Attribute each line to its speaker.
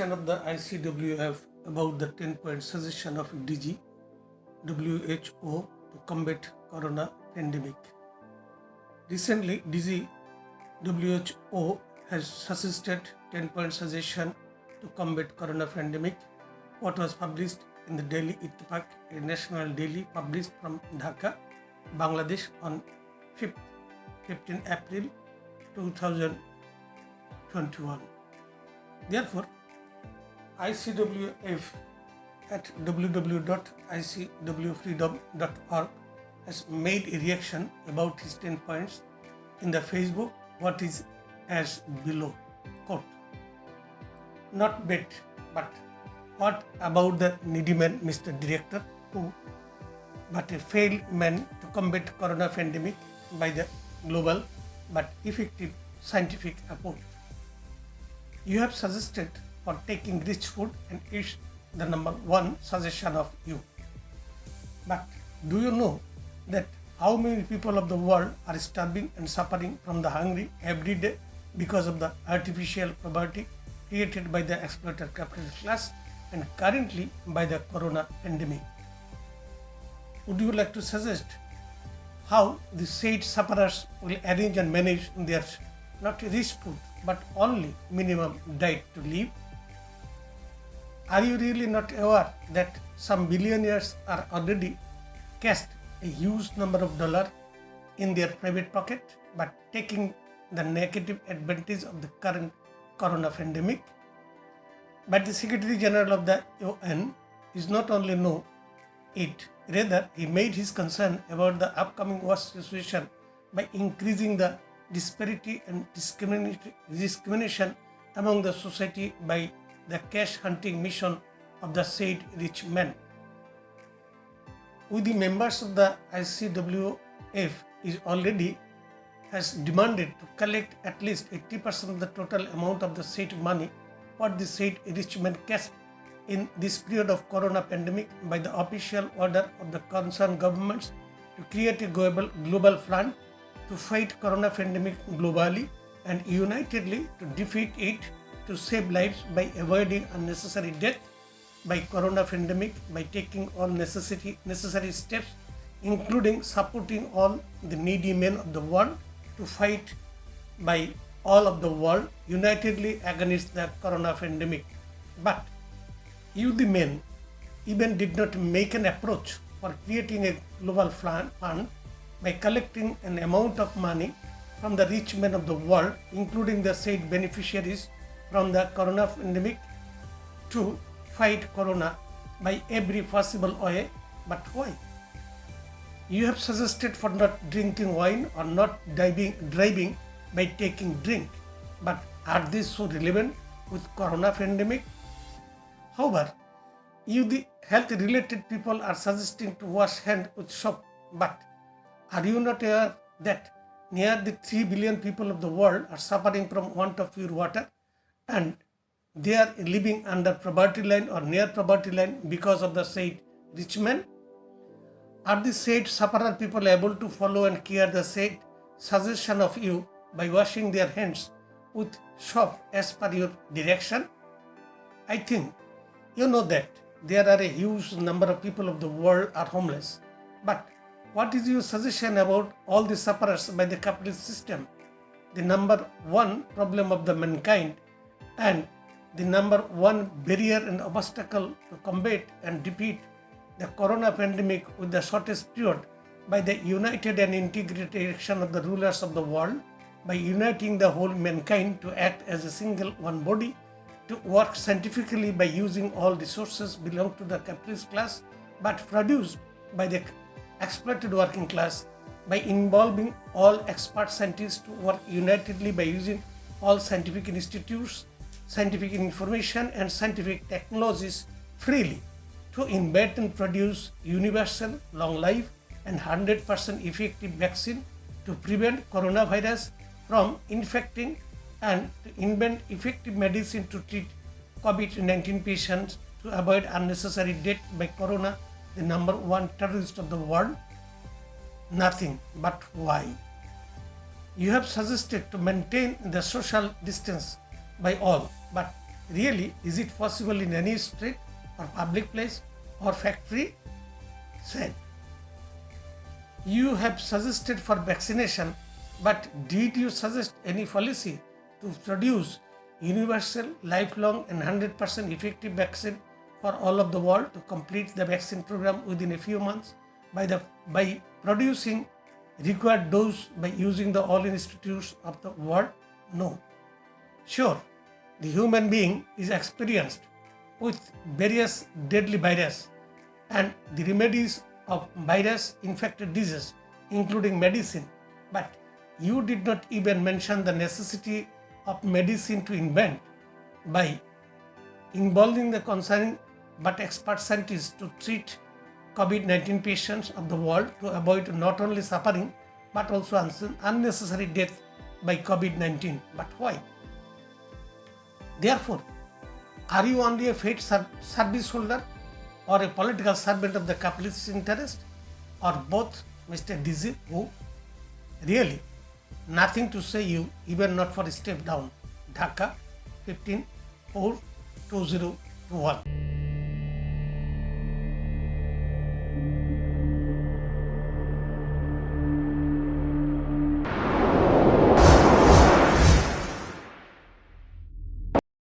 Speaker 1: suggestion of the ICWF about the 10-point suggestion of DG WHO to combat corona pandemic. Recently, DG WHO has suggested 10-point suggestion to combat corona pandemic. What was published in the Daily Ittifaq, a national daily published from Dhaka, Bangladesh on 15 April 2021. Therefore, ICWF at www.icwfreedom.org has made a reaction about his 10 points in the Facebook. What is as below? Quote, not bad, but what about the needy man, Mr. Director, who but a failed man to combat corona pandemic by the global but effective scientific approach? You have suggested for taking rich food and it's the number one suggestion of you. But do you know that how many people of the world are starving and suffering from the hungry every day because of the artificial poverty created by the exploited capitalist class and currently by the corona pandemic? Would you like to suggest how the said sufferers will arrange and manage their not rich food but only minimum diet to live? Are you really not aware that some billionaires are already cashed a huge number of dollars in their private pocket but taking the negative advantage of the current corona pandemic? But the Secretary General of the UN is not only know it, rather he made his concern about the upcoming worst situation by increasing the disparity and discrimination among the society by the cash hunting mission of the said rich men. With the members of the ICWF is already has demanded to collect at least 80% of the total amount of the said money what the said rich men cashed in this period of corona pandemic by the official order of the concerned governments to create a global fund to fight corona pandemic globally and unitedly to defeat it, to save lives by avoiding unnecessary death by corona pandemic by taking all necessary steps, including supporting all the needy men of the world to fight by all of the world unitedly against the corona pandemic. But you the men even did not make an approach for creating a global fund by collecting an amount of money from the rich men of the world, including the said beneficiaries from the corona pandemic, to fight corona by every possible way. But why? You have suggested for not drinking wine or not driving by taking drink. But are these so relevant with corona pandemic? However, you the health related people are suggesting to wash hands with soap. But are you not aware that near the 3 billion people of the world are suffering from want of pure water and they are living under poverty line or near poverty line because of the said rich men? Are the said sufferer people able to follow and care the said suggestion of you by washing their hands with soap as per your direction? I think you know that there are a huge number of people of the world are homeless. But what is your suggestion about all the sufferers by the capitalist system? The number one problem of the mankind and the number one barrier and obstacle to combat and defeat the corona pandemic with the shortest period by the united and integrated action of the rulers of the world, by uniting the whole mankind to act as a single one body, to work scientifically by using all resources belong to the capitalist class but produced by the exploited working class, by involving all expert scientists to work unitedly by using all scientific institutes, scientific information and scientific technologies freely to invent and produce universal, long life and 100% effective vaccine to prevent coronavirus from infecting and to invent effective medicine to treat COVID-19 patients to avoid unnecessary death by corona, the number one terrorist of the world? Nothing but why? You have suggested to maintain the social distance by all, but Really, is it possible in any street or public place or factory? Said, you have suggested for vaccination, but did you suggest any policy to produce universal, lifelong and 100% effective vaccine for all of the world to complete the vaccine program within a few months by producing required dose by using the all institutes of the world? No. Sure, the human being is experienced with various deadly viruses and the remedies of virus infected disease, including medicine, but you did not even mention the necessity of medicine to invent by involving the concerned but expert scientists to treat COVID-19 patients of the world to avoid not only suffering but also unnecessary death by COVID-19. But why? Therefore, are you only a paid service holder or a political servant of the capitalist interest, or both, Mr. DG, who? Really, nothing to say you, even not for a step down. Dhaka, 15/4/2021.